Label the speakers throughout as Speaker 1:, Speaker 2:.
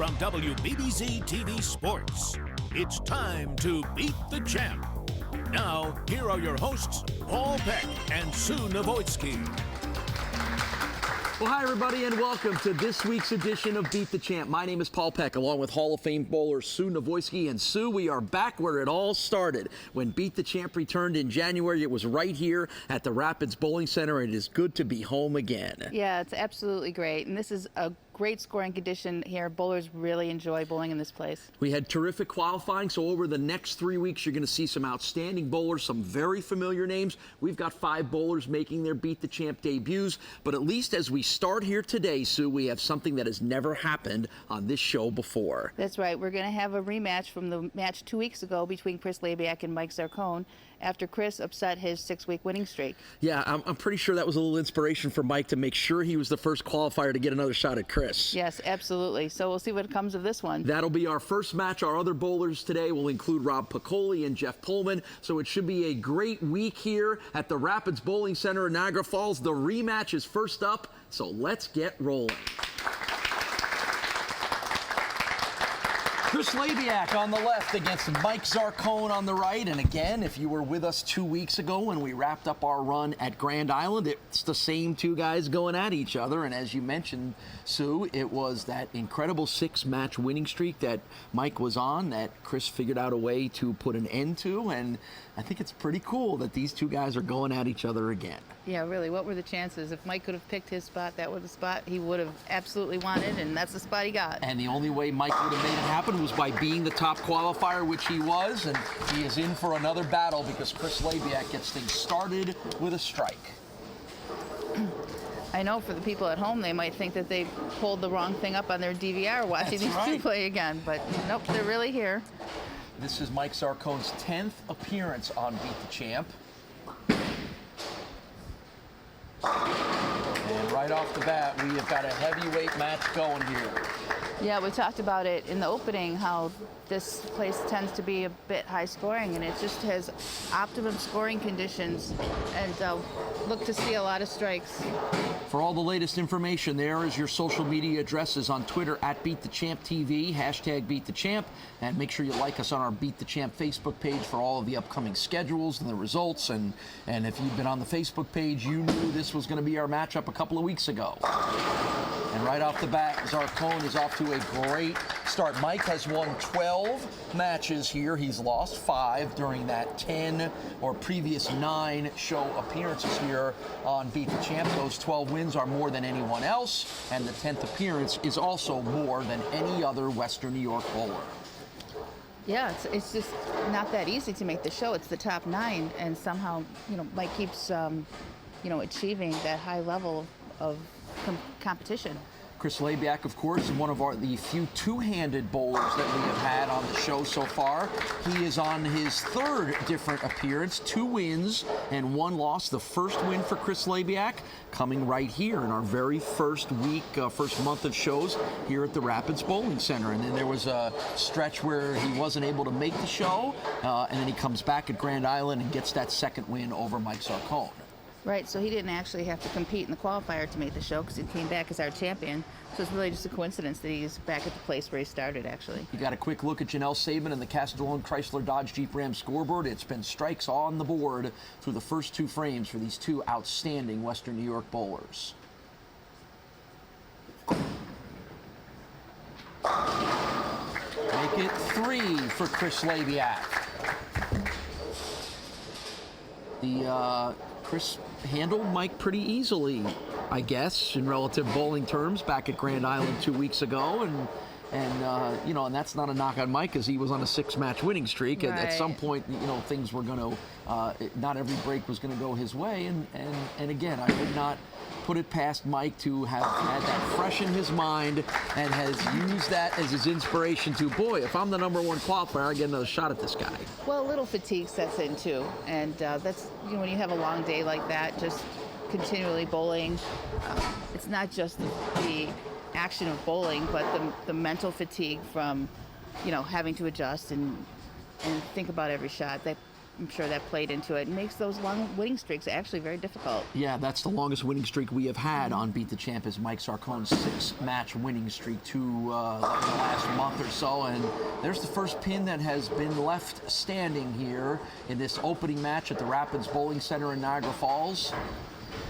Speaker 1: from WBBZ-TV Sports. It's time to beat the champ. Now, here are your hosts, Paul Peck and Sue Novoitsky.
Speaker 2: Well, hi, everybody, and welcome to this week's edition of Beat the Champ. My name is Paul Peck, along with Hall of Fame bowler Sue Novoitsky. And Sue, we are back where it all started. When Beat the Champ returned in January, it was right here at the Rapids Bowling Center, and it is good to be home again.
Speaker 3: Yeah, it's absolutely great. And this is a great scoring condition here. Bowlers really enjoy bowling in this place.
Speaker 2: We had terrific qualifying, so over the next 3 weeks, you're going to see some outstanding bowlers, some very familiar names. We've got 5 bowlers making their Beat the Champ debuts, but at least as we start here today, Sue, we have something that has never happened on this show before.
Speaker 3: That's right. We're going to have a rematch from the match 2 weeks ago between Chris Labiak and Mike Zarcone after Chris upset his 6-week winning streak.
Speaker 2: Yeah, I'm pretty sure that was a little inspiration for Mike to make sure he was the first qualifier to get another shot at Chris.
Speaker 3: Yes, absolutely. So we'll see what comes of this one.
Speaker 2: That'll be our first match. Our other bowlers today will include Rob Piccoli and Jeff Pullman. So it should be a great week here at the Rapids Bowling Center in Niagara Falls. The rematch is first up, so let's get rolling. Chris Labiak on the left against Mike Zarcone on the right. And again, if you were with us 2 weeks ago when we wrapped up our run at Grand Island, it's the same two guys going at each other. And as you mentioned, Sue, it was that incredible 6-match winning streak that Mike was on that Chris figured out a way to put an end to. And I think it's pretty cool that these two guys are going at each other again.
Speaker 3: Yeah, really, what were the chances? If Mike could have picked his spot, that was the spot he would have absolutely wanted, and that's the spot he got.
Speaker 2: And the only way Mike would have made it happen was by being the top qualifier, which he was, and he is in for another battle because Chris Labiak gets things started with a strike.
Speaker 3: I know for the people at home, they might think that they pulled the wrong thing up on their DVR watching these two play again, but nope, they're really here.
Speaker 2: This is Mike Zarcone's 10th appearance on Beat the Champ. And right off the bat, we have got a heavyweight match going here.
Speaker 3: Yeah, we talked about it in the opening, how this place tends to be a bit high scoring, and it just has optimum scoring conditions, and look to see a lot of strikes.
Speaker 2: For all the latest information, there is your social media addresses on Twitter at BeatTheChampTV, hashtag BeatTheChamp, and make sure you like us on our Beat the Champ Facebook page for all of the upcoming schedules and the results, and if you've been on the Facebook page, you knew this was going to be our matchup a couple of weeks ago. And right off the bat, Zarcone is off to a great start. Mike has won 12 matches here. He's lost 5 during that 10 or previous 9 show appearances here on Beat the Champ. Those 12 wins are more than anyone else, and the 10th appearance is also more than any other Western New York bowler.
Speaker 3: Yeah, it's just not that easy to make the show. It's the top 9, and somehow, Mike keeps, achieving that high level of competition.
Speaker 2: Chris Labiak, of course, is one of the few two-handed bowlers that we have had on the show so far. He is on his 3rd different appearance, 2 wins and 1 loss. The first win for Chris Labiak coming right here in our very first week, first month of shows here at the Rapids Bowling Center. And then there was a stretch where he wasn't able to make the show, and then he comes back at Grand Island and gets that 2nd win over Mike Zarcone.
Speaker 3: Right, so he didn't actually have to compete in the qualifier to make the show because he came back as our champion. So it's really just a coincidence that he's back at the place where he started, actually.
Speaker 2: You got a quick look at Janelle Saban and the Castellone Chrysler Dodge Jeep Ram scoreboard. It's been strikes on the board through the first 2 frames for these 2 outstanding Western New York bowlers. Make it 3 for Chris Labiak. Chris handled Mike pretty easily, I guess, in relative bowling terms back at Grand Island 2 weeks ago, and that's not a knock on Mike because he was on a 6-match winning streak.
Speaker 3: Right.
Speaker 2: At some point, things were going to, not every break was going to go his way, and again, I would not put it past Mike to have had that fresh in his mind and has used that as his inspiration to, boy, if I'm the #1 qualifier, I get another shot at this guy.
Speaker 3: Well, a little fatigue sets in too, and that's, when you have a long day like that, just continually bowling, it's not just the action of bowling, but the mental fatigue from, having to adjust and think about every shot. That I'm sure that played into it. It makes those long winning streaks actually very difficult.
Speaker 2: Yeah, that's the longest winning streak we have had on Beat the Champ is Mike Zarcone's 6-match winning streak to the last month or so. And there's the first pin that has been left standing here in this opening match at the Rapids Bowling Center in Niagara Falls.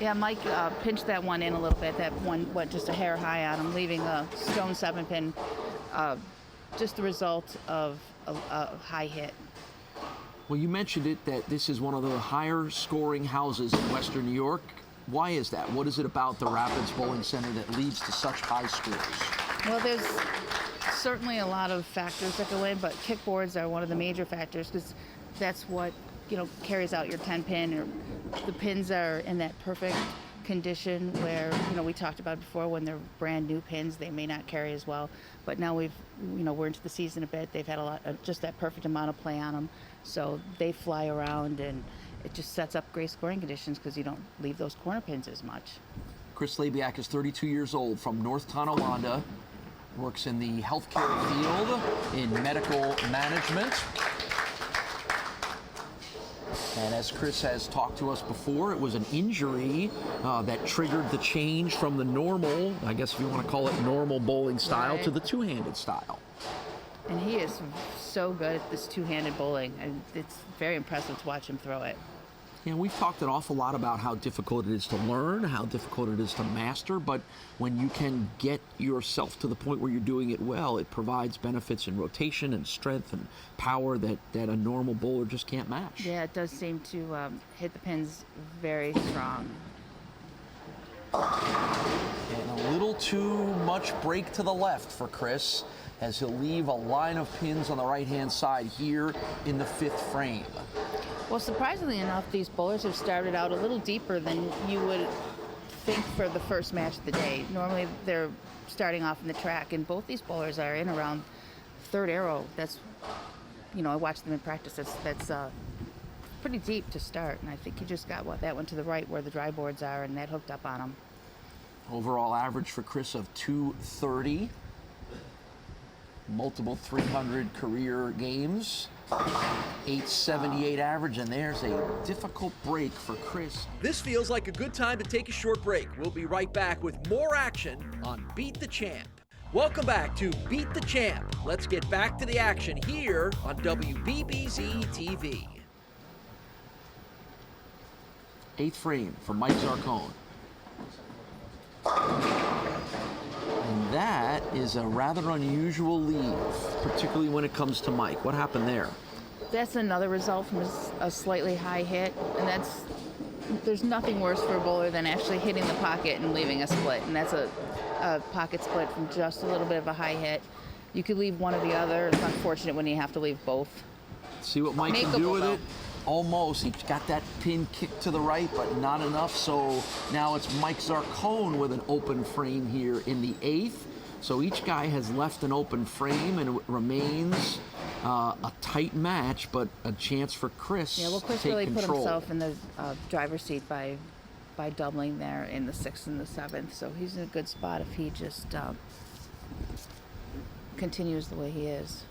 Speaker 3: Yeah, Mike pinched that one in a little bit. That one went just a hair high on him, leaving a stone 7-pin. Just the result of a high hit.
Speaker 2: Well, you mentioned it that this is one of the higher scoring houses in Western New York. Why is that? What is it about the Rapids Bowling Center that leads to such high scores?
Speaker 3: Well, there's certainly a lot of factors that go in, but kickboards are one of the major factors because that's what, carries out your 10-pin. Or the pins are in that perfect condition where, we talked about before, when they're brand new pins, they may not carry as well. But now we're into the season a bit. They've had a lot, just that perfect amount of play on them. So they fly around, and it just sets up great scoring conditions because you don't leave those corner pins as much.
Speaker 2: Chris Labiak is 32 years old from North Tonawanda, works in the healthcare field in medical management. And as Chris has talked to us before, it was an injury that triggered the change from the normal, I guess if you want to call it normal bowling style,
Speaker 3: right,
Speaker 2: to the two-handed style.
Speaker 3: And he is so good at this two-handed bowling, and it's very impressive to watch him throw it.
Speaker 2: Yeah, we've talked an awful lot about how difficult it is to learn, how difficult it is to master, but when you can get yourself to the point where you're doing it well, it provides benefits in rotation and strength and power that a normal bowler just can't match.
Speaker 3: Yeah, it does seem to hit the pins very strong.
Speaker 2: And a little too much break to the left for Chris, as he'll leave a line of pins on the right-hand side here in the 5th frame.
Speaker 3: Well, surprisingly enough, these bowlers have started out a little deeper than you would think for the first match of the day. Normally, they're starting off in the track, and both these bowlers are in around 3rd arrow. That's, I watched them in practice. That's pretty deep to start, and I think he just got that one to the right where the dry boards are, and that hooked up on him.
Speaker 2: Overall average for Chris of 230. Multiple 300 career games. 878 average, and there's a difficult break for Chris.
Speaker 4: This feels like a good time to take a short break. We'll be right back with more action on Beat the Champ. Welcome back to Beat the Champ. Let's get back to the action here on WBBZ-TV.
Speaker 2: 8th frame for Mike Zarcone. And that is a rather unusual leave, particularly when it comes to Mike. What happened there?
Speaker 3: That's another result from a slightly high hit, and there's nothing worse for a bowler than actually hitting the pocket and leaving a split, and that's a pocket split from just a little bit of a high hit. You could leave one or the other. It's unfortunate when you have to leave both.
Speaker 2: See what Mike can do with it? Almost. He got that pin kicked to the right, but not enough. So now it's Mike Zarcone with an open frame here in the 8th. So each guy has left an open frame, and it remains a tight match, but a chance for Chris
Speaker 3: Chris
Speaker 2: to take
Speaker 3: really
Speaker 2: control.
Speaker 3: put himself in the driver's seat by doubling there in the 6th and the 7th. So he's in a good spot if he just continues the way he is.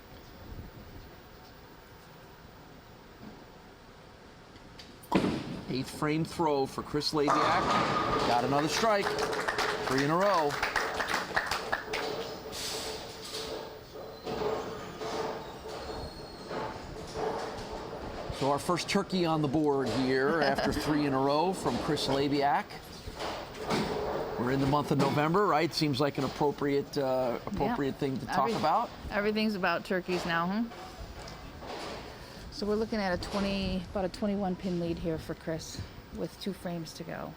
Speaker 2: Eighth frame throw for Chris Labiak. Got another strike. 3 in a row. So our first turkey on the board here after 3 in a row from Chris Labiak. We're in the month of November, right? Seems like an appropriate thing to talk about.
Speaker 3: Everything's about turkeys now, huh? So we're looking at about a 21 pin lead here for Chris with 2 frames to go.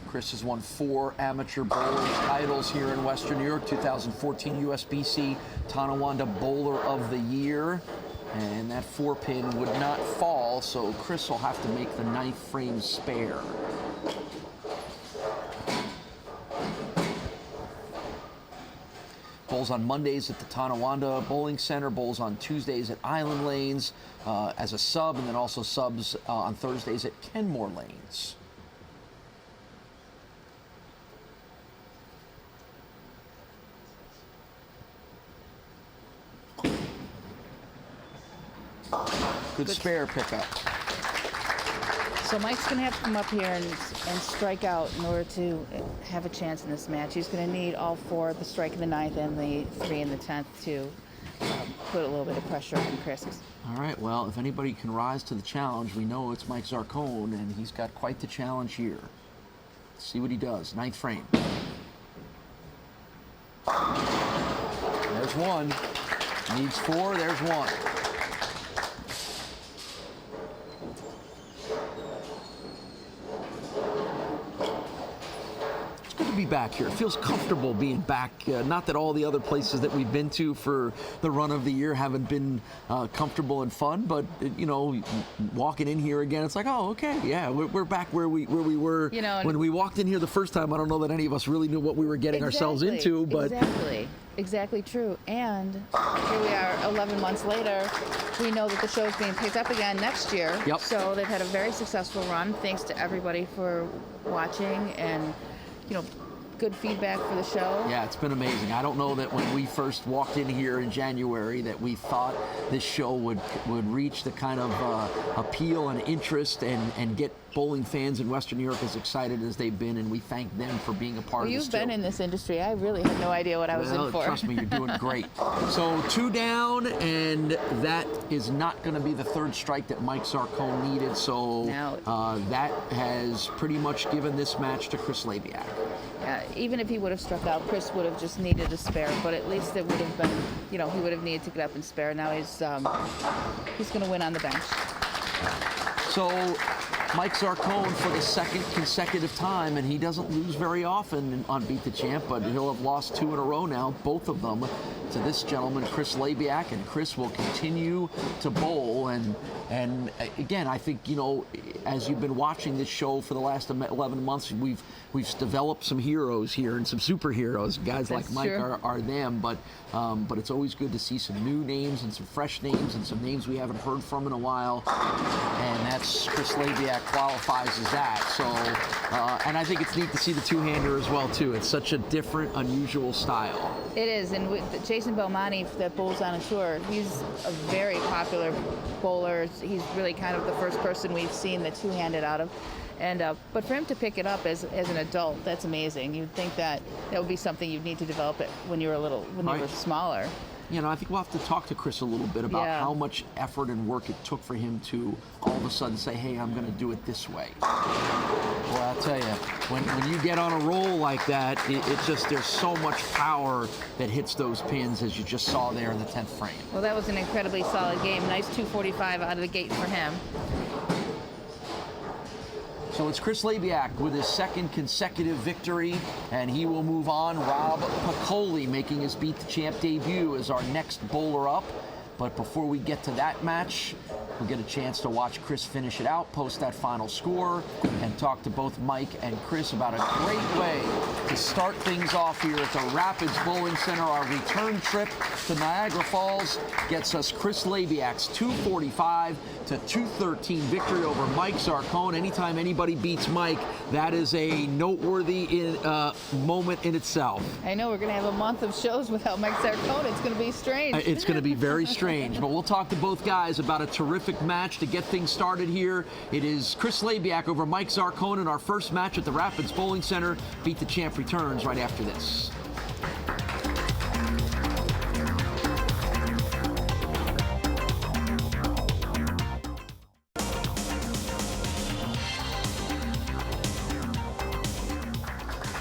Speaker 2: Chris has won 4 amateur bowling titles here in Western New York. 2014 USBC Tonawanda Bowler of the Year. And that 4-pin would not fall, so Chris will have to make the 9th frame spare. Bowls on Mondays at the Tonawanda Bowling Center, bowls on Tuesdays at Island Lanes as a sub, and then also subs on Thursdays at Kenmore Lanes. Good spare pickup.
Speaker 3: So Mike's going to have to come up here and strike out in order to have a chance in this match. He's going to need all 4, the strike in the 9th and the 3 in the 10th, to put a little bit of pressure on Chris.
Speaker 2: All right, well, if anybody can rise to the challenge, we know it's Mike Zarcone, and he's got quite the challenge here. Let's see what he does. 9th frame. There's 1. Needs 4, there's 1. Be back here. It feels comfortable being back. Not that all the other places that we've been to for the run of the year haven't been comfortable and fun, but you know, walking in here again, it's like, oh, okay, yeah, we're back where we were, you know, when we walked in here the first time. I don't know that any of us really knew what we were getting ourselves into, but
Speaker 3: exactly true. And here we are 11 months later. We know that the show's being picked up again next year.
Speaker 2: Yep.
Speaker 3: So they've had a very successful run. Thanks to everybody for watching and, you know, good feedback for the show.
Speaker 2: Yeah, it's been amazing. I don't know that when we first walked in here in January that we thought this show would reach the kind of appeal and interest and get bowling fans in Western New York as excited as they've been, and we thank them for being a part of this.
Speaker 3: You've been in this industry. I really had no idea what I was in for.
Speaker 2: Trust me, you're doing great. So 2 down, and that is not going to be the 3rd strike that Mike Zarcone needed. So that has pretty much given this match to Chris Labiak.
Speaker 3: Even if he would have struck out, Chris would have just needed a spare, but at least it would have been, you know, he would have needed to get up and spare. Now he's going to win on the bench.
Speaker 2: So Mike Zarcone for the 2nd consecutive time, and he doesn't lose very often on Beat the Champ, but he'll have lost 2 in a row now, both of them to this gentleman, Chris Labiak, and Chris will continue to bowl. And again, I think, you know, as you've been watching this show for the last 11 months, we've developed some heroes here and some superheroes. Guys like Mike are them, but it's always good to see some new names and some fresh names and some names we haven't heard from in a while. And that's Chris Labiak qualifies as that. So, and I think it's neat to see the two-hander as well too. It's such a different, unusual style.
Speaker 3: It is, and with Jason Belmonte that bowls on a tour, he's a very popular bowler. He's really kind of the first person we've seen the two-handed out of. And but for him to pick it up as an adult, that's amazing. You'd think that would be something you'd need to develop it when you were smaller.
Speaker 2: You know, I think we'll have to talk to Chris a little bit about how much effort and work it took for him to all of a sudden say, hey, I'm going to do it this way. Well, I'll tell you, when you get on a roll like that, it just, there's so much power that hits those pins, as you just saw there in the 10th frame.
Speaker 3: Well, that was an incredibly solid game. Nice 245 out of the gate for him.
Speaker 2: So it's Chris Labiak with his 2nd consecutive victory, and he will move on. Rob Piccoli making his Beat the Champ debut as our next bowler up. But before we get to that match, we'll get a chance to watch Chris finish it out, post that final score, and talk to both Mike and Chris about a great way to start things off here at the Rapids Bowling Center. Our return trip to Niagara Falls gets us Chris Labiak's 245 to 213 victory over Mike Zarcone. Anytime anybody beats Mike, that is a noteworthy moment in itself.
Speaker 3: I know, we're going to have a month of shows without Mike Zarcone. It's going to be strange.
Speaker 2: It's going to be very strange, but we'll talk to both guys about a terrific match to get things started here. It is Chris Labiak over Mike Zarcone in our first match at the Rapids Bowling Center. Beat the Champ returns right after this.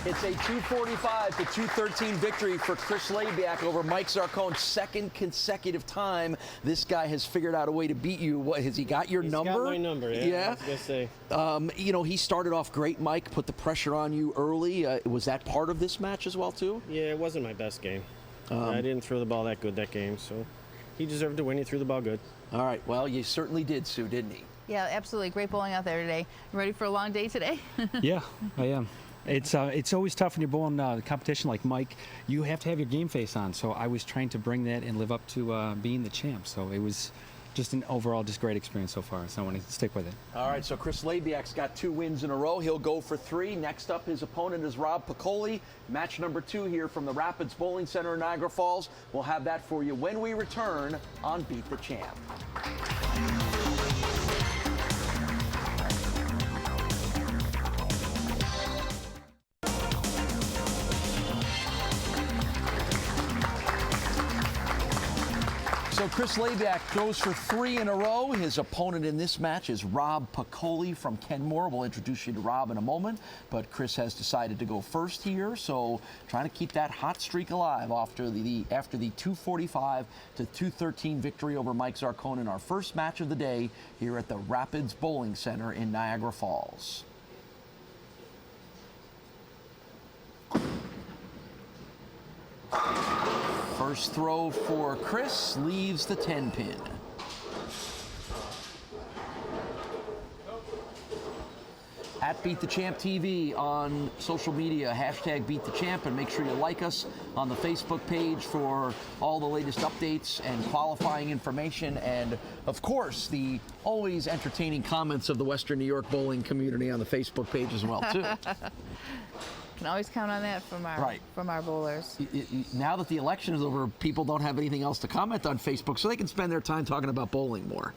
Speaker 2: It's a 245 to 213 victory for Chris Labiak over Mike Zarcone. 2nd consecutive time this guy has figured out a way to beat you. What, has he got your number?
Speaker 5: He's got my number, yeah. I was going to say.
Speaker 2: You know, he started off great, Mike, put the pressure on you early. Was that part of this match as well, too?
Speaker 5: Yeah, it wasn't my best game. I didn't throw the ball that good that game, so he deserved to win. He threw the ball good.
Speaker 2: All right, well, you certainly did, Sue, didn't he?
Speaker 3: Yeah, absolutely. Great bowling out there today. You ready for a long day today?
Speaker 6: Yeah, I am. It's always tough when you're bowling the competition like Mike. You have to have your game face on. So I was trying to bring that and live up to being the champ. So it was just an overall great experience so far. So I want to stick with it.
Speaker 2: All right, so Chris Labiak's got 2 wins in a row. He'll go for 3. Next up, his opponent is Rob Piccoli. Match number 2 here from the Rapids Bowling Center in Niagara Falls. We'll have that for you when we return on Beat the Champ. So Chris Labiak goes for 3 in a row. His opponent in this match is Rob Piccoli from Kenmore. We'll introduce you to Rob in a moment, but Chris has decided to go first here, so trying to keep that hot streak alive after the 245 to 213 victory over Mike Zarcone in our first match of the day here at the Rapids Bowling Center in Niagara Falls. First throw for Chris leaves the 10-pin. At Beat the Champ TV on social media, hashtag Beat the Champ, and make sure you like us on the Facebook page for all the latest updates and qualifying information, and of course the always entertaining comments of the Western New York bowling community on the Facebook page as well too.
Speaker 3: Can always count on that from our bowlers.
Speaker 2: Now that the election is over, people don't have anything else to comment on Facebook, so they can spend their time talking about bowling more.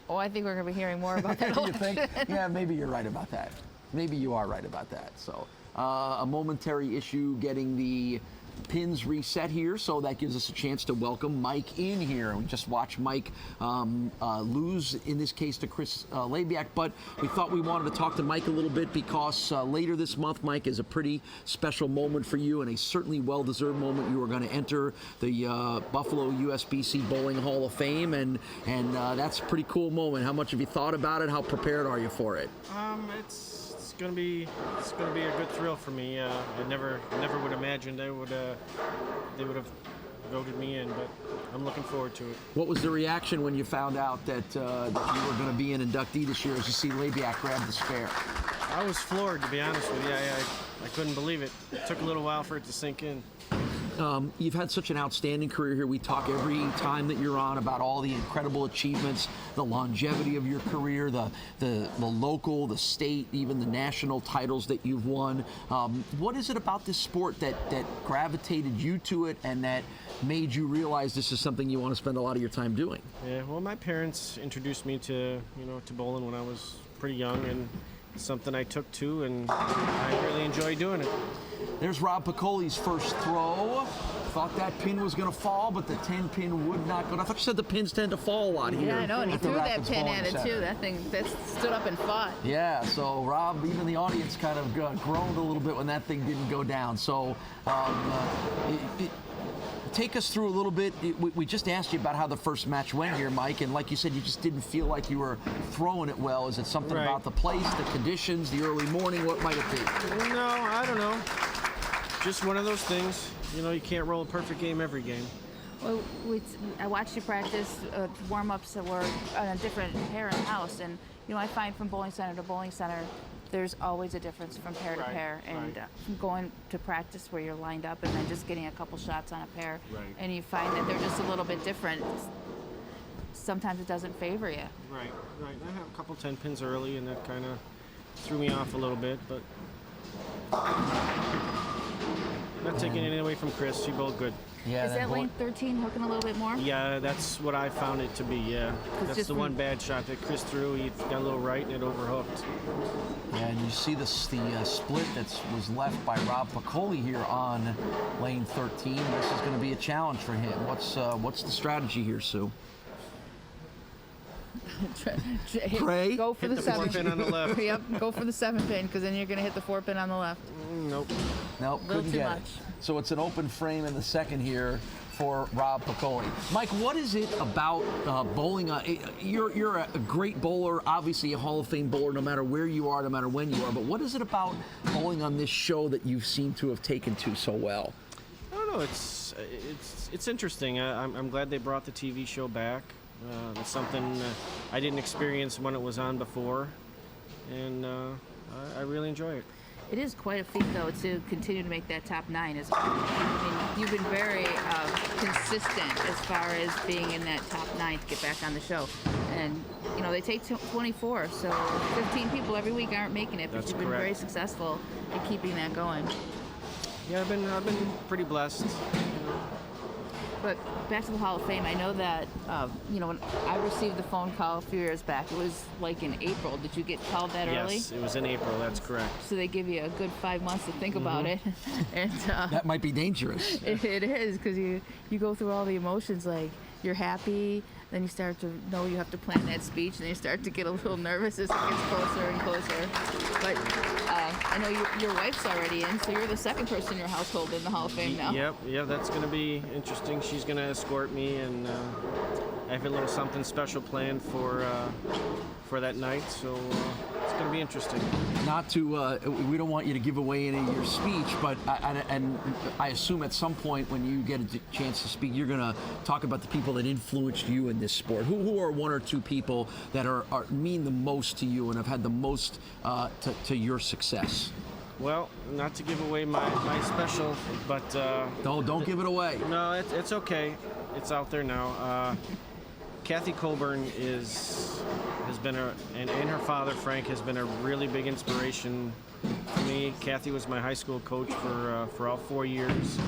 Speaker 3: Oh, I think we're going to be hearing more about that.
Speaker 2: You think? Yeah, maybe you're right about that. Maybe you are right about that. So a momentary issue getting the pins reset here, so that gives us a chance to welcome Mike in here. We just watched Mike lose, in this case, to Chris Labiak, but we thought we wanted to talk to Mike a little bit because later this month, Mike, is a pretty special moment for you and a certainly well-deserved moment. You are going to enter the Buffalo USBC Bowling Hall of Fame, and that's a pretty cool moment. How much have you thought about it? How prepared are you for it?
Speaker 5: It's gonna be a good thrill for me. I never would have imagined they would have voted me in, but I'm looking forward to it.
Speaker 2: What was the reaction when you found out that you were going to be an inductee this year as you see Labiak grab the spare?
Speaker 5: I was floored, to be honest with you. I couldn't believe it. It took a little while for it to sink in.
Speaker 2: You've had such an outstanding career here. We talk every time that you're on about all the incredible achievements, the longevity of your career, the local, the state, even the national titles that you've won. What is it about this sport that gravitated you to it and that made you realize this is something you want to spend a lot of your time doing?
Speaker 5: Yeah, well, my parents introduced me to bowling when I was pretty young, and it's something I took to, and I really enjoy doing it.
Speaker 2: There's Rob Piccoli's first throw. Thought that pin was going to fall, but the 10-pin would not go. I thought you said the pins tend to fall a lot here.
Speaker 3: Yeah, I know, and he
Speaker 2: at the
Speaker 3: threw that
Speaker 2: Rapids
Speaker 3: pin
Speaker 2: Bowling
Speaker 3: at it
Speaker 2: Center.
Speaker 3: too. That thing that stood up and fought.
Speaker 2: Yeah, so Rob, even the audience kind of groaned a little bit when that thing didn't go down. So take us through a little bit. We just asked you about how the first match went here, Mike, and like you said, you just didn't feel like you were throwing it well. Is it something
Speaker 5: Right.
Speaker 2: about the place, the conditions, the early morning? What might it be?
Speaker 5: No, I don't know. Just one of those things. You can't roll a perfect game every game.
Speaker 3: Well, I watched you practice warm-ups that were on a different pair in the house, and I find from bowling center to bowling center, there's always a difference from pair to
Speaker 5: Right,
Speaker 3: pair, and
Speaker 5: right.
Speaker 3: from going to practice where you're lined up and then just getting a couple shots on a pair,
Speaker 5: Right.
Speaker 3: and you find that they're just a little bit different. Sometimes it doesn't favor you.
Speaker 5: Right. I have a couple 10 pins early, and that kind of threw me off a little bit, but not taking anything away from Chris. You both good.
Speaker 2: Yeah,
Speaker 3: Is that lane 13 hooking a little bit more?
Speaker 5: Yeah, that's what I found it to be, yeah. That's
Speaker 3: just
Speaker 5: the one bad shot that Chris threw. He got a little right and it overhooked.
Speaker 2: Yeah, and you see the split that was left by Rob Piccoli here on lane 13. This is going to be a challenge for him. What's the strategy here, Sue? Pray.
Speaker 3: Go for
Speaker 5: Hit
Speaker 3: the
Speaker 5: the 4
Speaker 3: 7
Speaker 5: pin on the left.
Speaker 3: Yep, go for the 7 pin, because then you're going to hit the 4 pin on the left.
Speaker 5: Nope.
Speaker 2: Nope,
Speaker 3: Little
Speaker 2: couldn't
Speaker 3: too
Speaker 2: get
Speaker 3: much.
Speaker 2: it. So it's an open frame in the second here for Rob Piccoli. Mike, what is it about bowling? You're a great bowler, obviously a Hall of Fame bowler, no matter where you are, no matter when you are. But what is it about bowling on this show that you seem to have taken to so well?
Speaker 5: I don't know. It's interesting. I'm glad they brought the TV show back. It's something I didn't experience when it was on before, and I really enjoy it.
Speaker 3: It is quite a feat, though, to continue to make that top 9. You've been very consistent as far as being in that top 9 to get back on the show. And, they take 24, so 15 people every week aren't making it, but
Speaker 5: That's
Speaker 3: you've been
Speaker 5: correct.
Speaker 3: very successful in keeping that going.
Speaker 5: Yeah, I've been pretty blessed.
Speaker 3: But back to the Hall of Fame, I know that, when I received the phone call a few years back, it was like in April. Did you get called that early?
Speaker 5: Yes, it was in April, that's correct.
Speaker 3: So they give you a good 5 months to think about it. And
Speaker 2: That might be dangerous.
Speaker 3: it is, because you go through all the emotions, like you're happy, then you start to know you have to plan that speech, and then you start to get a little nervous as it gets closer and closer. But I know your wife's already in, so you're the second person in your household in the Hall of Fame now.
Speaker 5: Yep, that's going to be interesting. She's going to escort me, and I have a little something special planned for that night, so it's going to be interesting.
Speaker 2: Not to, we don't want you to give away any of your speech, but I assume at some point when you get a chance to speak, you're going to talk about the people that influenced you in this sport. Who are one or two people that are mean the most to you and have had the most to your success?
Speaker 5: Well, not to give away my special, but...
Speaker 2: Don't give it away.
Speaker 5: No, it's okay. It's out there now. Kathy Coburn has been and her father Frank has been a really big inspiration for me. Kathy was my high school coach for all 4 years,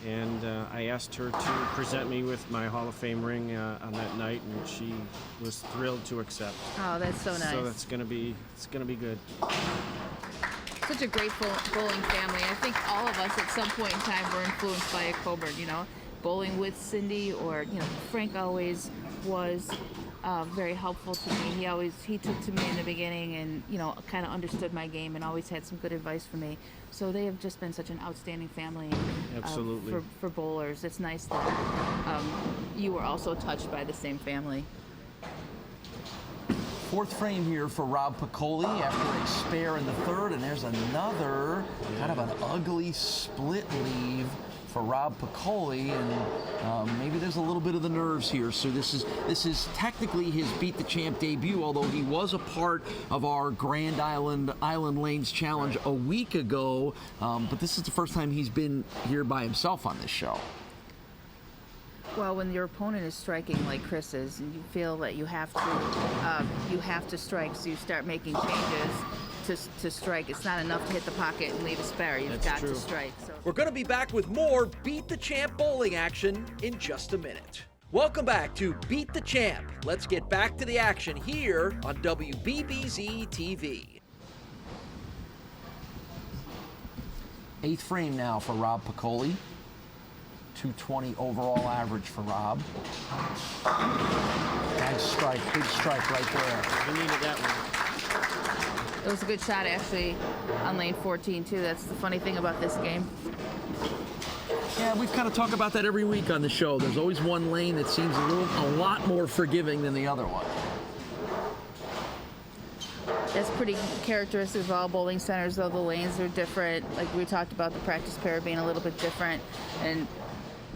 Speaker 5: and I asked her to present me with my Hall of Fame ring on that night, and she was thrilled to accept.
Speaker 3: Oh, that's so nice.
Speaker 5: So it's gonna be good.
Speaker 3: Such a great bowling family. I think all of us at some point in time were influenced by a Coburn, bowling with Cindy, or, Frank always was very helpful to me. He took to me in the beginning and, kind of understood my game and always had some good advice for me. So they have just been such an outstanding family.
Speaker 5: Absolutely.
Speaker 3: For bowlers. It's nice that you were also touched by the same family.
Speaker 2: Fourth frame here for Rob Piccoli after a spare in the third, and there's another kind of an ugly split leave for Rob Piccoli, and maybe there's a little bit of the nerves here. So this is technically his Beat the Champ debut, although he was a part of our Grand Island Lanes Challenge a week ago, but this is the first time he's been here by himself on this show.
Speaker 3: Well, when your opponent is striking like Chris is, and you feel that you have to strike, so you start making changes to strike. It's not enough to hit the pocket and leave a spare. You've got to strike. So.
Speaker 4: We're going to be back with more Beat the Champ bowling action in just a minute. Welcome back to Beat the Champ. Let's get back to the action here on WBBZ-TV.
Speaker 2: Eighth frame now for Rob Piccoli. 220 overall average for Rob. Nice strike, big strike right there.
Speaker 5: We needed that one.
Speaker 3: It was a good shot, actually, on lane 14, too. That's the funny thing about this game.
Speaker 2: Yeah, we've kind of talked about that every week on the show. There's always one lane that seems a lot more forgiving than the other one.
Speaker 3: That's pretty characteristic of all bowling centers, though. The lanes are different. Like we talked about, the practice pair being a little bit different. And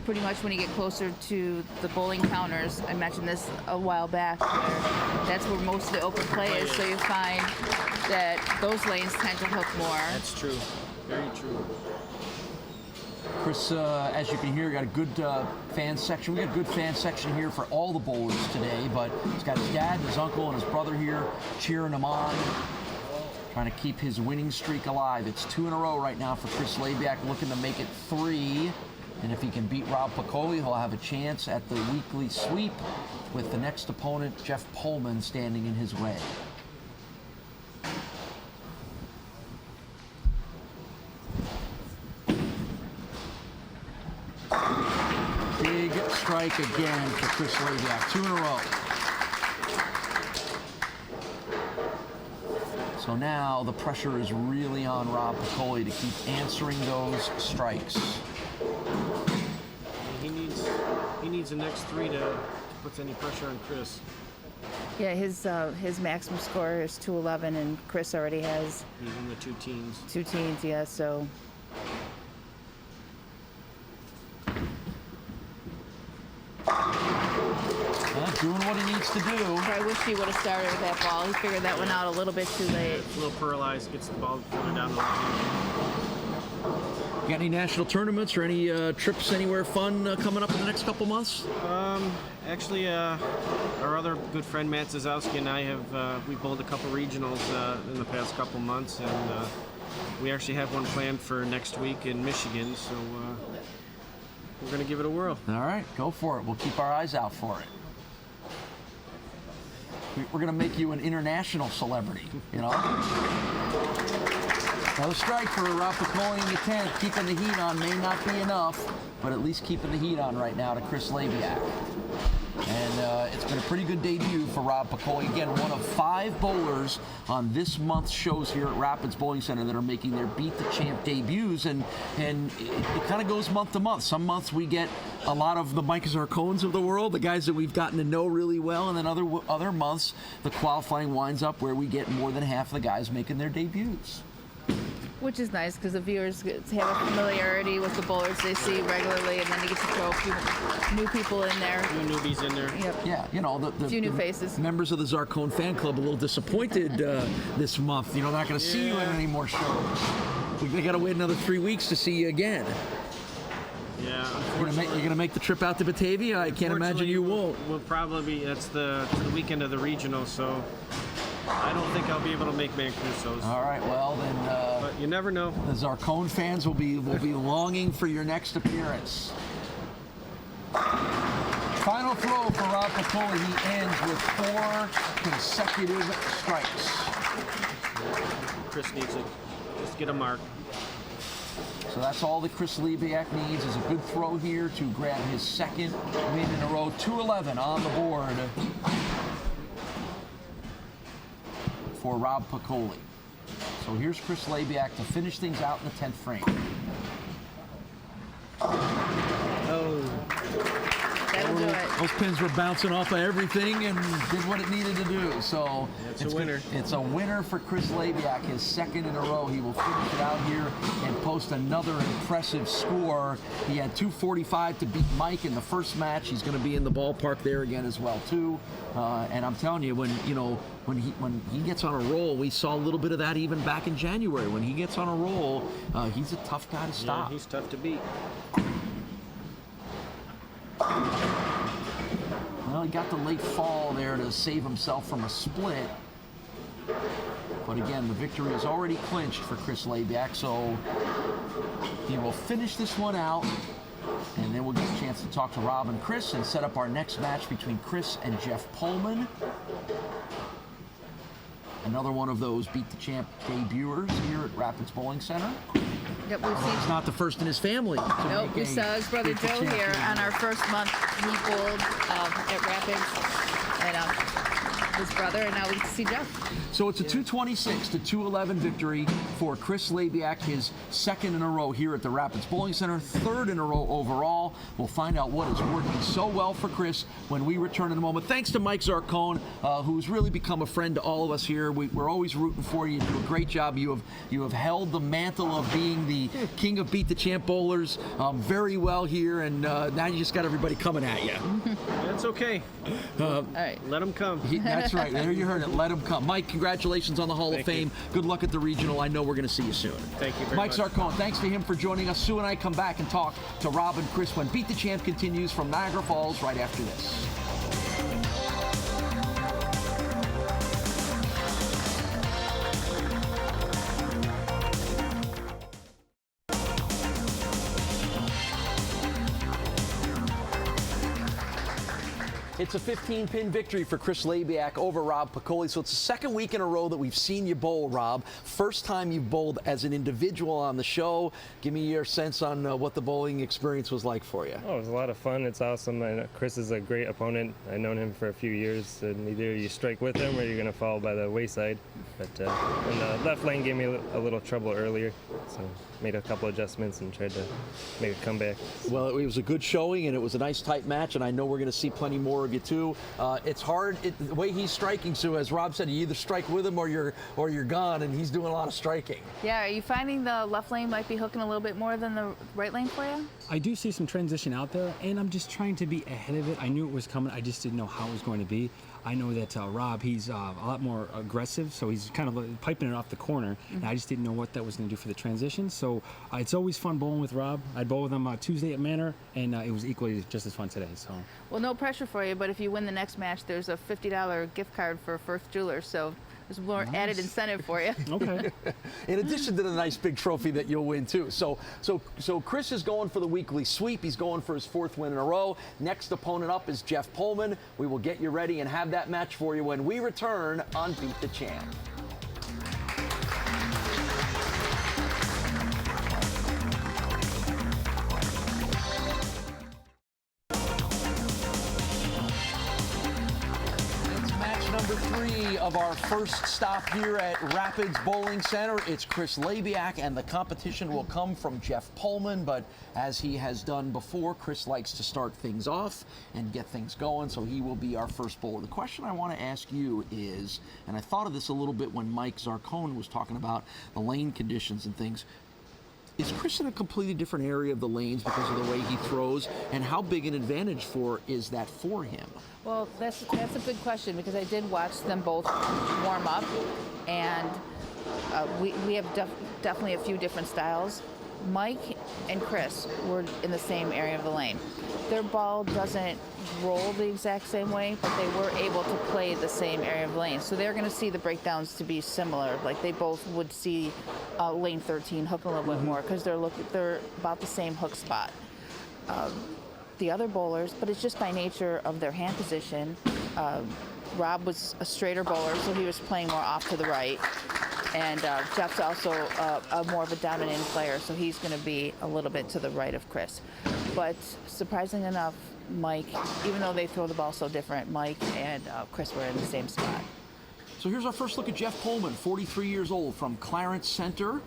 Speaker 3: pretty much when you get closer to the bowling counters, I mentioned this a while back, that's where most of the open play is, so you find that those lanes tend to hook more.
Speaker 5: That's true. Very true.
Speaker 2: Chris, as you can hear, got a good fan section. We got a good fan section here for all the bowlers today, but he's got his dad and his uncle and his brother here cheering him on, trying to keep his winning streak alive. It's 2 in a row right now for Chris Labiak, looking to make it 3. And if he can beat Rob Piccoli, he'll have a chance at the weekly sweep with the next opponent, Jeff Pullman, standing in his way. Big strike again for Chris Labiak, 2 in a row. So now the pressure is really on Rob Piccoli to keep answering those strikes.
Speaker 5: He needs the next 3 to put any pressure on Chris.
Speaker 3: Yeah, his maximum score is 211, and Chris already has...
Speaker 5: He's in the 2 teens.
Speaker 3: 2 teens, yeah, so...
Speaker 2: Doing what he needs to do.
Speaker 3: I wish he would have started with that ball. He figured that one out a little bit too late.
Speaker 5: A little paralyzed, gets the ball further down the line.
Speaker 2: Got any national tournaments or any trips anywhere fun coming up in the next couple months?
Speaker 5: Actually, our other good friend Matt Zazowski and I have we bowled a couple regionals in the past couple months, and we actually have one planned for next week in Michigan. So we're going to give it a whirl.
Speaker 2: All right, go for it. We'll keep our eyes out for it. We're going to make you an international celebrity, you know? Another strike for Rob Piccoli in the 10th. Keeping the heat on may not be enough, but at least keeping the heat on right now to Chris Labiak. And it's been a pretty good debut for Rob Piccoli. Again, one of 5 bowlers on this month's shows here at Rapids Bowling Center that are making their Beat the Champ debuts. And it kind of goes month to month. Some months we get a lot of the Mike Zarcones of the world, the guys that we've gotten to know really well. And then other months, the qualifying winds up where we get more than half the guys making their debuts.
Speaker 3: Which is nice because the viewers have a familiarity with the bowlers they see regularly, and then you get to throw new people in there.
Speaker 5: New newbies in there.
Speaker 3: Yep.
Speaker 2: Yeah, you know, the
Speaker 3: few new faces.
Speaker 2: Members of the Zarcone fan club a little disappointed this month. You know, they're not going to see you in any more shows. We got to wait another 3 weeks to see you again.
Speaker 5: Yeah,
Speaker 2: You're going to make the trip out to Batavia? I can't imagine you won't.
Speaker 5: We'll probably be, it's the weekend of the regional, so I don't think I'll be able to make Mancuso's.
Speaker 2: All right, well then.
Speaker 5: But you never know.
Speaker 2: The Zarcone fans will be longing for your next appearance. Final throw for Rob Piccoli. He ends with 4 consecutive strikes.
Speaker 5: Chris needs it. Just get a mark.
Speaker 2: So that's all that Chris Labiak needs is a good throw here to grab his 2nd win in a row. 211 on the board for Rob Piccoli. So here's Chris Labiak to finish things out in the 10th frame.
Speaker 5: Oh.
Speaker 3: That'll do it.
Speaker 2: Those pins were bouncing off of everything and did what it needed to do. So
Speaker 5: it's a winner.
Speaker 2: It's a winner for Chris Labiak, his 2nd in a row. He will finish it out here and post another impressive score. He had 245 to beat Mike in the first match. He's going to be in the ballpark there again as well too. And I'm telling you, when he gets on a roll, we saw a little bit of that even back in January. When he gets on a roll, he's a tough guy to stop.
Speaker 5: Yeah, he's tough to beat.
Speaker 2: Well, he got the late fall there to save himself from a split. But again, the victory is already clinched for Chris Labiak, so he will finish this one out, and then we'll get a chance to talk to Rob and Chris and set up our next match between Chris and Jeff Pullman. Another one of those Beat the Champ debuters here at Rapids Bowling Center.
Speaker 3: Yep, we've seen.
Speaker 2: He's not the first in his family.
Speaker 3: Nope, we saw his brother
Speaker 2: Beat the
Speaker 3: Joe
Speaker 2: Champ
Speaker 3: here
Speaker 2: debut.
Speaker 3: on our first month. He bowled at Rapids, and his brother, and now we see Jeff.
Speaker 2: So it's a 226 to 211 victory for Chris Labiak, his 2nd in a row here at the Rapids Bowling Center, 3rd in a row overall. We'll find out what is working so well for Chris when we return in a moment. Thanks to Mike Zarcone, who's really become a friend to all of us here. We're always rooting for you. You do a great job. You have held the mantle of being the king of Beat the Champ bowlers very well here, and now you just got everybody coming at you.
Speaker 5: That's okay.
Speaker 3: All right.
Speaker 5: Let them come.
Speaker 2: That's right. There you heard it. Let him come. Mike, congratulations on the Hall of Fame. Good luck at the regional. I know we're going to see you soon.
Speaker 5: Thank you very
Speaker 2: Mike
Speaker 5: much.
Speaker 2: Zarcone, thanks to him for joining us. Sue and I come back and talk to Rob and Chris when Beat the Champ continues from Niagara Falls right after this. It's a 15-pin victory for Chris Labiak over Rob Piccoli. So it's the 2nd week in a row that we've seen you bowl, Rob. First time you've bowled as an individual on the show. Give me your sense on what the bowling experience was like for you.
Speaker 7: Oh, it was a lot of fun. It's awesome. I know Chris is a great opponent. I've known him for a few years, and either you strike with him or you're going to fall by the wayside. But and the left lane gave me a little trouble earlier, so made a couple adjustments and tried to make a comeback.
Speaker 2: Well, it was a good showing, and it was a nice tight match, and I know we're going to see plenty more of you too. It's hard the way he's striking, Sue. As Rob said, you either strike with him or you're gone, and he's doing a lot of striking.
Speaker 3: Yeah, are you finding the left lane might be hooking a little bit more than the right lane for you?
Speaker 6: I do see some transition out there, and I'm just trying to be ahead of it. I knew it was coming. I just didn't know how it was going to be. I know that Rob, he's a lot more aggressive, so he's kind of piping it off the corner, and I just didn't know what that was going to do for the transition. So it's always fun bowling with Rob. I bowl with him Tuesday at Manor, and it was equally just as fun today. So.
Speaker 3: Well, no pressure for you, but if you win the next match, there's a $50 gift card for Firth Jewelers, so There's more added incentive for you.
Speaker 6: Okay.
Speaker 2: In addition to the nice big trophy that you'll win too. So Chris is going for the weekly sweep. He's going for his 4th win in a row. Next opponent up is Jeff Pullman. We will get you ready and have that match for you when we return on Beat the Champ. Number 3 of our first stop here at Rapids Bowling Center. It's Chris Labiak, and the competition will come from Jeff Pullman, but as he has done before, Chris likes to start things off and get things going, so he will be our first bowler. The question I want to ask you is, and I thought of this a little bit when Mike Zarcone was talking about the lane conditions and things, is Chris in a completely different area of the lanes because of the way he throws, and how big an advantage is that for him?
Speaker 3: Well, that's a good question, because I did watch them both warm up, and we have definitely a few different styles. Mike and Chris were in the same area of the lane. Their ball doesn't roll the exact same way, but they were able to play the same area of the lane. So they're going to see the breakdowns to be similar. Like they both would see lane 13 hook a little bit more, because they're about the same hook spot. The other bowlers, but it's just by nature of their hand position. Rob was a straighter bowler, so he was playing more off to the right. And Jeff's also more of a down and in player, so he's going to be a little bit to the right of Chris. But surprisingly enough, Mike, even though they throw the ball so different, Mike and Chris were in the same spot.
Speaker 2: So here's our first look at Jeff Pullman, 43 years old, from Clarence Center.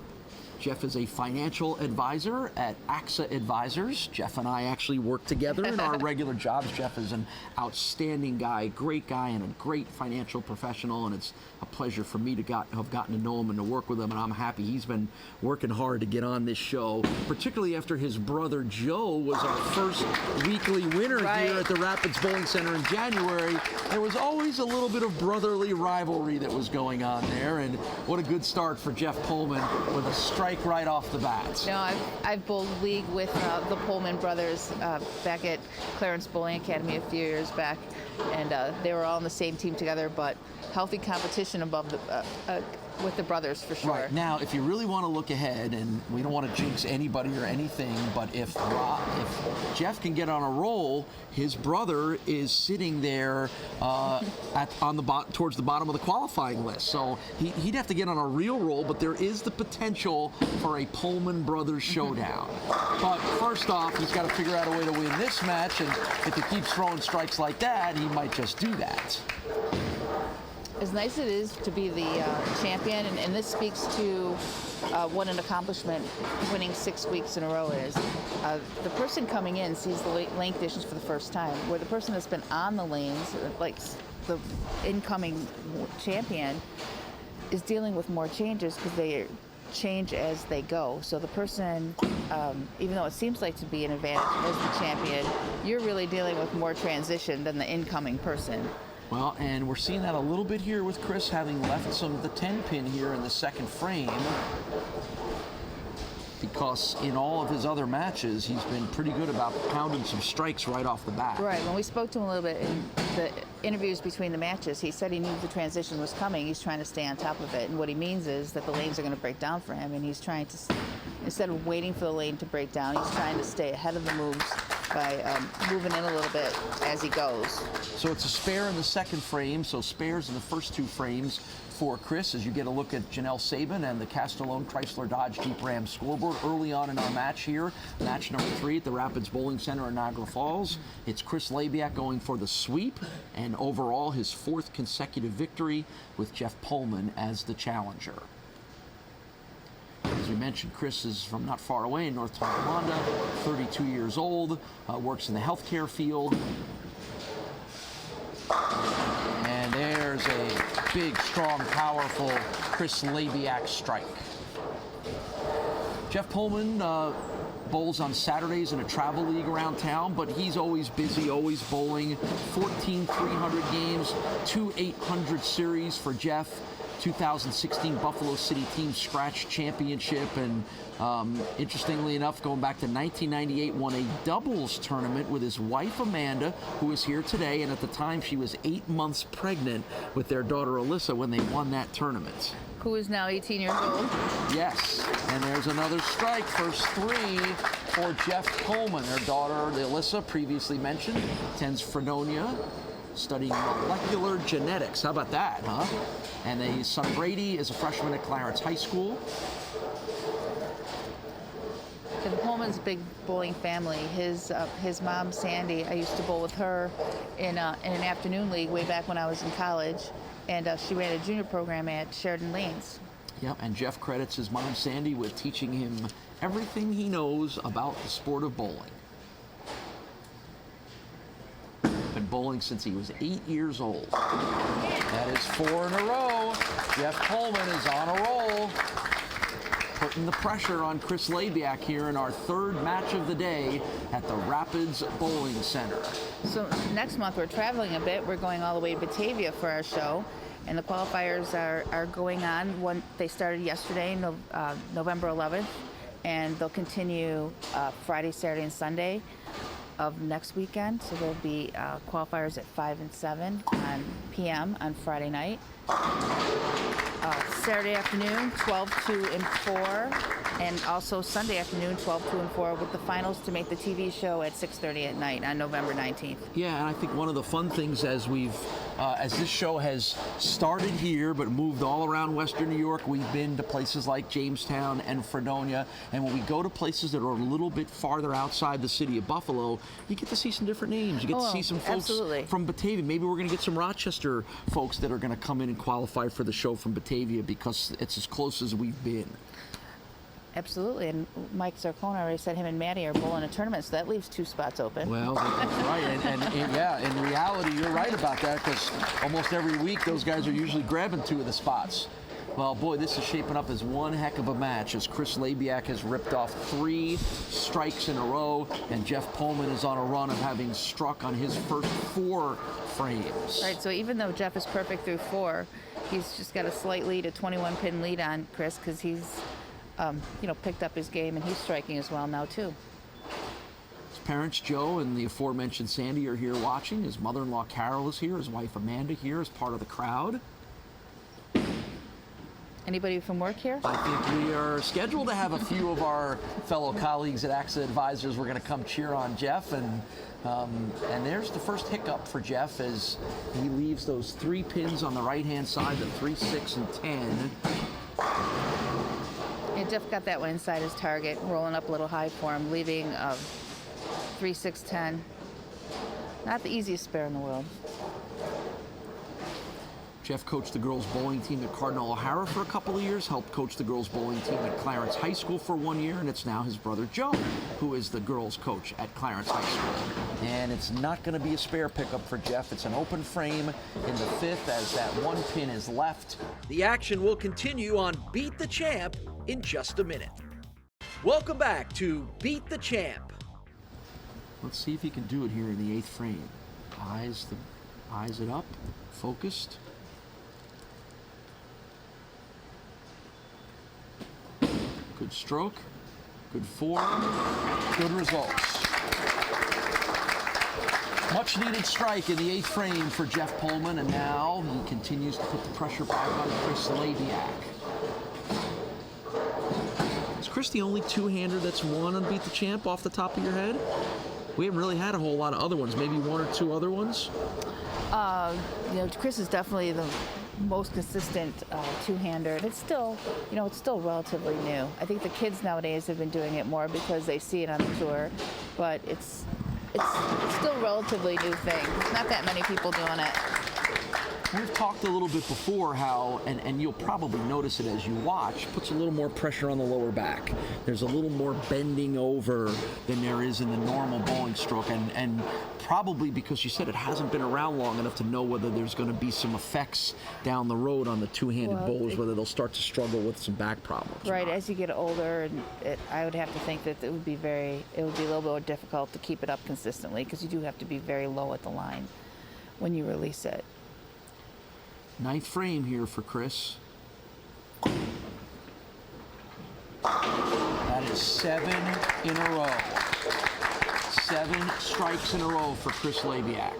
Speaker 2: Jeff is a financial advisor at AXA Advisors. Jeff and I actually work together in our regular jobs. Jeff is an outstanding guy, great guy, and a great financial professional, and it's a pleasure for me to have gotten to know him and to work with him, and I'm happy he's been working hard to get on this show, particularly after his brother Joe was our first weekly winner here at the Rapids Bowling Center in January. There was always a little bit of brotherly rivalry that was going on there, and what a good start for Jeff Pullman with a strike right off the bat.
Speaker 3: No, I've bowled league with the Pullman brothers back at Clarence Bowling Academy a few years back, and they were all on the same team together, but healthy competition above with the brothers for sure.
Speaker 2: Right. Now, if you really want to look ahead, and we don't want to jinx anybody or anything, but if Jeff can get on a roll, his brother is sitting there towards the bottom of the qualifying list. So he'd have to get on a real roll, but there is the potential for a Pullman Brothers showdown. But first off, he's got to figure out a way to win this match, and if he keeps throwing strikes like that, he might just do that.
Speaker 3: As nice it is to be the champion, and this speaks to what an accomplishment winning 6 weeks in a row is. The person coming in sees the lane conditions for the first time, where the person that's been on the lanes, like the incoming champion, is dealing with more changes because they change as they go. So the person, even though it seems like to be an advantage as the champion, you're really dealing with more transition than the incoming person.
Speaker 2: Well, and we're seeing that a little bit here with Chris having left the 10-pin here in the second frame, because in all of his other matches, he's been pretty good about pounding some strikes right off the bat.
Speaker 3: Right. When we spoke to him a little bit in the interviews between the matches, he said he knew the transition was coming. He's trying to stay on top of it. And what he means is that the lanes are going to break down for him, and he's trying to, instead of waiting for the lane to break down, he's trying to stay ahead of the moves by moving in a little bit as he goes.
Speaker 2: So it's a spare in the second frame, so spares in the first 2 frames for Chris, as you get a look at Janelle Sabin and the Castellone Chrysler Dodge Jeep Ram scoreboard early on in our match here. Match number 3 at the Rapids Bowling Center in Niagara Falls. It's Chris Labiak going for the sweep, and overall his 4th consecutive victory, with Jeff Pullman as the challenger. As we mentioned, Chris is from not far away in North Tonawanda, 32 years old, works in the healthcare field. And there's a big, strong, powerful Chris Labiak strike. Jeff Pullman bowls on Saturdays in a travel league around town, but he's always busy, always bowling. 14 300 games, 2 800 series for Jeff, 2016 Buffalo City Team Scratch Championship, and interestingly enough, going back to 1998, won a doubles tournament with his wife Amanda, who is here today, and at the time she was 8 months pregnant with their daughter Alyssa when they won that tournament.
Speaker 3: Who is now 18 years old.
Speaker 2: Yes, and there's another strike, first 3 for Jeff Pullman. Their daughter, Alyssa, previously mentioned, attends Fredonia, studying molecular genetics. How about that, huh? And his son Brady is a freshman at Clarence High School.
Speaker 3: And Pullman's a big bowling family. His mom, Sandy, I used to bowl with her in an afternoon league way back when I was in college. And she ran a junior program at Sheridan Lanes.
Speaker 2: Yeah, and Jeff credits his mom, Sandy, with teaching him everything he knows about the sport of bowling. Been bowling since he was 8 years old. That is 4 in a row. Jeff Pullman is on a roll. Putting the pressure on Chris Labiak here in our 3rd match of the day at the Rapids Bowling Center.
Speaker 3: So next month we're traveling a bit. We're going all the way to Batavia for our show, and the qualifiers are going on. They started yesterday, November 11th, and they'll continue Friday, Saturday, and Sunday of next weekend. So there'll be qualifiers at 5 and 7 p.m. on Friday night. Saturday afternoon, 12, 2, and 4, and also Sunday afternoon, 12, 2, and 4, with the finals to make the TV show at 6:30 at night on November 19th.
Speaker 2: Yeah, and I think one of the fun things as this show has started here but moved all around Western New York, we've been to places like Jamestown and Fredonia, and when we go to places that are a little bit farther outside the city of Buffalo, you get to see some different names. You get to see some folks from Batavia. Maybe we're going to get some Rochester folks that are going to come in and qualify for the show from Batavia because it's as close as we've been.
Speaker 3: Absolutely, and Mike Zarcone already said him and Maddie are bowling a tournament, so that leaves 2 spots open.
Speaker 2: Well, that's right, and yeah, in reality, you're right about that, because almost every week those guys are usually grabbing 2 of the spots. Well, boy, this is shaping up as one heck of a match as Chris Labiak has ripped off 3 strikes in a row, and Jeff Pullman is on a run of having struck on his first 4 frames.
Speaker 3: Right, so even though Jeff is perfect through 4, he's just got a slight lead, a 21-pin lead on Chris, because he's picked up his game, and he's striking as well now, too.
Speaker 2: His parents, Joe and the aforementioned Sandy, are here watching. His mother-in-law, Carol, is here. His wife, Amanda, here as part of the crowd.
Speaker 3: Anybody from work here?
Speaker 2: I think we are scheduled to have a few of our fellow colleagues at AXA Advisors. We're going to come cheer on Jeff, and there's the first hiccup for Jeff as he leaves those 3 pins on the right-hand side, the 3, 6, and 10.
Speaker 3: Yeah, Jeff got that one inside his target, rolling up a little high for him, leaving 3, 6, 10. Not the easiest spare in the world.
Speaker 2: Jeff coached the girls bowling team at Cardinal O'Hara for a couple of years, helped coach the girls bowling team at Clarence High School for 1 year, and it's now his brother Joe who is the girls coach at Clarence High School. And it's not going to be a spare pickup for Jeff. It's an open frame in the 5th as that 1 pin is left.
Speaker 4: The action will continue on Beat the Champ in just a minute. Welcome back to Beat the Champ.
Speaker 2: Let's see if he can do it here in the 8th frame. Eyes it up, focused. Good stroke, good form, good results. Much needed strike in the 8th frame for Jeff Pullman, and now he continues to put the pressure back on Chris Labiak. Is Chris the only 2-hander that's won on Beat the Champ off the top of your head? We haven't really had a whole lot of other ones, maybe 1 or 2 other ones?
Speaker 3: Chris is definitely the most consistent 2-hander, and it's still relatively new. I think the kids nowadays have been doing it more because they see it on the tour, but it's still a relatively new thing. There's not that many people doing it.
Speaker 2: We've talked a little bit before how, and you'll probably notice it as you watch, puts a little more pressure on the lower back. There's a little more bending over than there is in the normal bowling stroke, and probably because you said it hasn't been around long enough to know whether there's going to be some effects down the road on the 2-handed bowlers, whether they'll start to struggle with some back problems.
Speaker 3: Right, as you get older, I would have to think that it would be a little bit more difficult to keep it up consistently, because you do have to be very low at the line when you release it.
Speaker 2: 9th frame here for Chris. 7 in a row. 7 strikes in a row for Chris Labiak.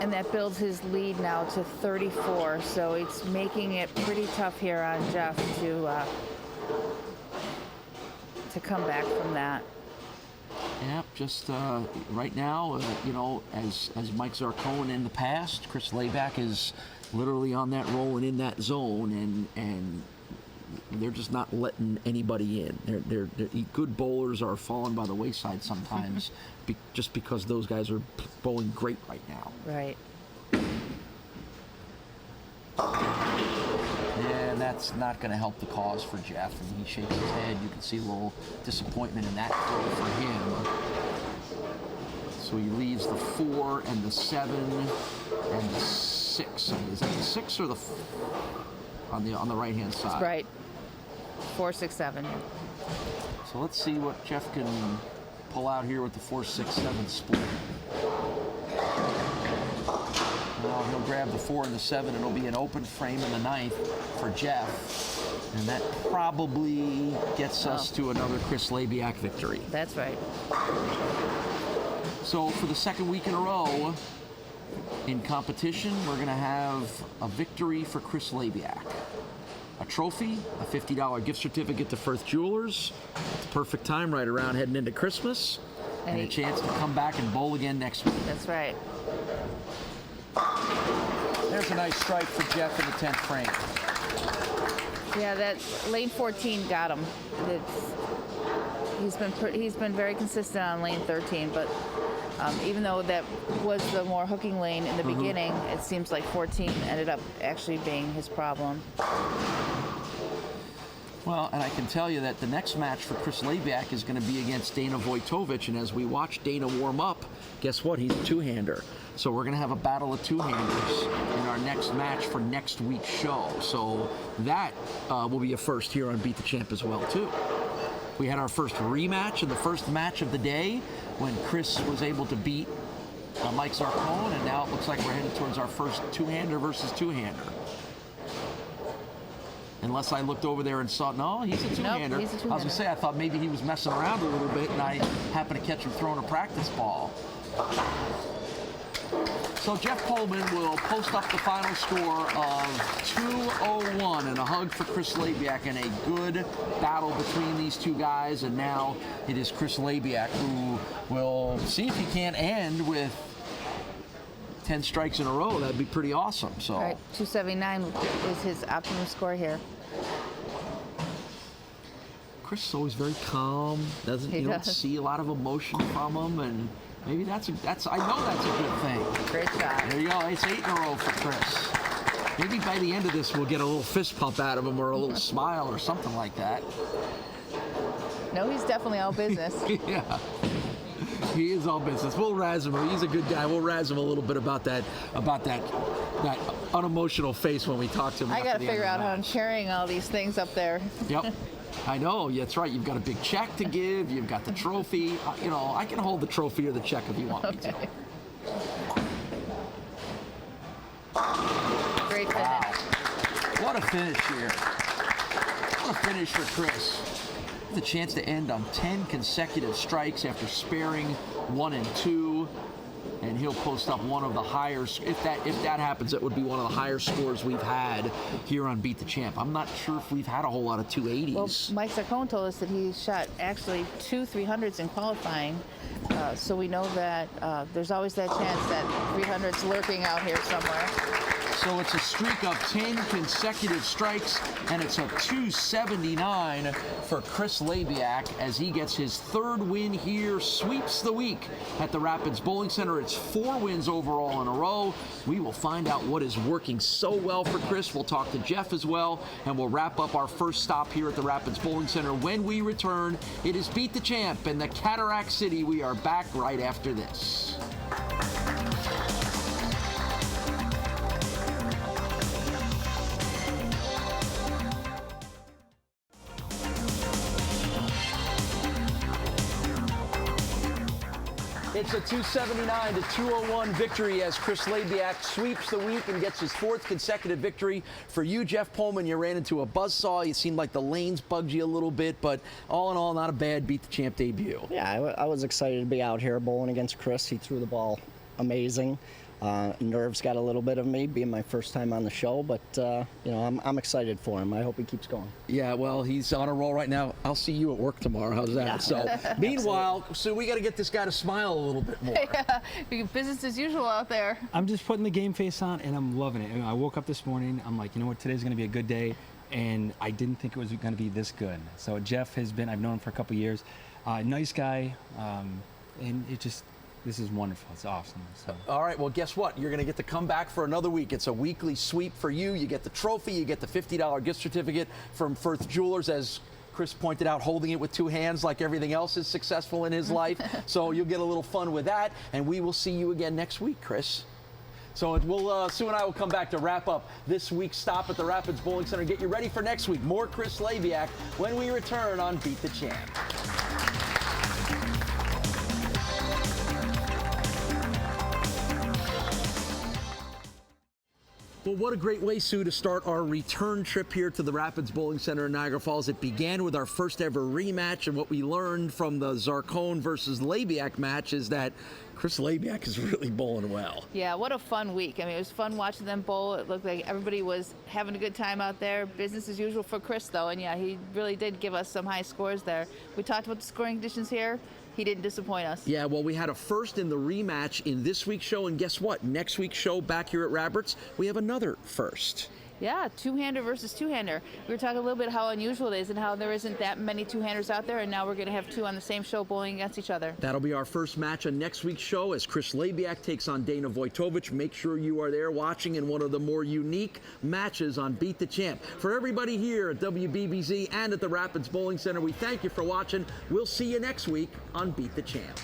Speaker 3: And that builds his lead now to 34, so it's making it pretty tough here on Jeff to come back from that.
Speaker 2: Yeah, just right now, you know, as Mike Zarcone in the past, Chris Labiak is literally on that roll and in that zone, and they're just not letting anybody in. They're good bowlers are falling by the wayside sometimes, just because those guys are bowling great right now.
Speaker 3: Right.
Speaker 2: And that's not going to help the cause for Jeff. And he shakes his head. You can see a little disappointment in that throw for him. So he leaves the 4 and the 7 and the 6. Is that the 6 or the on the right hand side?
Speaker 3: Right. 4, 6, 7.
Speaker 2: So let's see what Jeff can pull out here with the 4, 6, 7 split. Well, he'll grab the 4 and the 7, and it'll be an open frame in the 9th for Jeff. And that probably gets us to another Chris Labiak victory.
Speaker 3: That's right.
Speaker 2: So for the second week in a row in competition, we're going to have a victory for Chris Labiak. A trophy, a $50 gift certificate to Firth Jewelers. It's a perfect time right around heading into Christmas. And a chance to come back and bowl again next week.
Speaker 3: That's right.
Speaker 2: There's a nice strike for Jeff in the 10th frame.
Speaker 3: Yeah, that lane 14 got him. He's been very consistent on lane 13, but even though that was the more hooking lane in the beginning, it seems like 14 ended up actually being his problem.
Speaker 2: Well, and I can tell you that the next match for Chris Labiak is going to be against Dana Vojtovic, and as we watch Dana warm up, guess what? He's a two-hander. So we're going to have a battle of two-handers in our next match for next week's show. So that will be a first here on Beat the Champ as well, too. We had our first rematch in the first match of the day when Chris was able to beat Mike Zarcone, and now it looks like we're headed towards our first two-hander versus two-hander. Unless I looked over there and saw, no, he's a two-hander.
Speaker 3: Nope, he's a two-hander.
Speaker 2: I was going to say, I thought maybe he was messing around a little bit, and I happened to catch him throwing a practice ball. So Jeff Pullman will post up the final score of 201, and a hug for Chris Labiak, and a good battle between these two guys. And now it is Chris Labiak who will see if he can't end with 10 strikes in a row. That'd be pretty awesome. So
Speaker 3: All right, 279 is his optimum score here.
Speaker 2: Chris is always very calm. You don't see a lot of emotion from him, and maybe I know that's a good thing.
Speaker 3: Great shot.
Speaker 2: There you go. It's 8 in a row for Chris. Maybe by the end of this, we'll get a little fist pump out of him, or a little smile, or something like that.
Speaker 3: No, he's definitely all business.
Speaker 2: Yeah. He is all business. We'll razz him. He's a good guy. We'll razz him a little bit about that unemotional face when we talk to him.
Speaker 3: I got to figure out how I'm carrying all these things up there.
Speaker 2: Yep. I know. That's right. You've got a big check to give. You've got the trophy. I can hold the trophy or the check if you want me to.
Speaker 3: Great finish.
Speaker 2: Wow. What a finish here. What a finish for Chris. The chance to end on 10 consecutive strikes after sparing 1 and 2, and he'll post up one of the higher. If that happens, it would be one of the higher scores we've had here on Beat the Champ. I'm not sure if we've had a whole lot of 280s.
Speaker 3: Well, Mike Sarcone told us that he shot actually 2 300s in qualifying, so we know that there's always that chance that 300's lurking out here somewhere.
Speaker 2: So it's a streak of 10 consecutive strikes, and it's a 279 for Chris Labiak as he gets his 3rd win here, sweeps the week at the Rapids Bowling Center. It's 4 wins overall in a row. We will find out what is working so well for Chris. We'll talk to Jeff as well, and we'll wrap up our first stop here at the Rapids Bowling Center. When we return, it is Beat the Champ in the Cataract City. We are back right after this. It's a 279 to 201 victory as Chris Labiak sweeps the week and gets his 4th consecutive victory. For you, Jeff Pullman, you ran into a buzzsaw. You seemed like the lanes bugged you a little bit, but all in all, not a bad Beat the Champ debut.
Speaker 8: Yeah, I was excited to be out here bowling against Chris. He threw the ball amazing. Nerves got a little bit of me, being my first time on the show, but you know, I'm excited for him. I hope he keeps going.
Speaker 2: Yeah, well, he's on a roll right now. I'll see you at work tomorrow. How's that?
Speaker 8: Yeah.
Speaker 2: So, meanwhile, so we got to get this guy to smile a little bit more.
Speaker 3: Yeah, business as usual out there.
Speaker 6: I'm just putting the game face on, and I'm loving it. And I woke up this morning, I'm like, you know what, today's going to be a good day, and I didn't think it was going to be this good. So Jeff has been, I've known him for a couple years, nice guy, and it just, this is wonderful. It's awesome. So.
Speaker 2: All right, well, guess what? You're going to get to come back for another week. It's a weekly sweep for you. You get the trophy. You get the $50 gift certificate from Firth Jewelers, as Chris pointed out, holding it with 2 hands like everything else is successful in his life. So you'll get a little fun with that, and we will see you again next week, Chris. So Sue and I will come back to wrap up this week's stop at the Rapids Bowling Center. Get you ready for next week. More Chris Labiak when we return on Beat the Champ. Well, what a great way, Sue, to start our return trip here to the Rapids Bowling Center in Niagara Falls. It began with our first ever rematch, and what we learned from the Zarcone versus Labiak match is that Chris Labiak is really bowling well.
Speaker 3: Yeah, what a fun week. I mean, it was fun watching them bowl. It looked like everybody was having a good time out there. Business as usual for Chris, though, and yeah, he really did give us some high scores there. We talked about the scoring conditions here. He didn't disappoint us.
Speaker 2: Yeah, well, we had a first in the rematch in this week's show, and guess what? Next week's show back here at Roberts, we have another first.
Speaker 3: Yeah, two-hander versus two-hander. We were talking a little bit how unusual it is and how there isn't that many two-handers out there, and now we're going to have 2 on the same show bowling against each other.
Speaker 2: That'll be our first match on next week's show as Chris Labiak takes on Dana Vojtovich. Make sure you are there watching in one of the more unique matches on Beat the Champ. For everybody here at WBBZ and at the Rapids Bowling Center, we thank you for watching. We'll see you next week on Beat the Champ.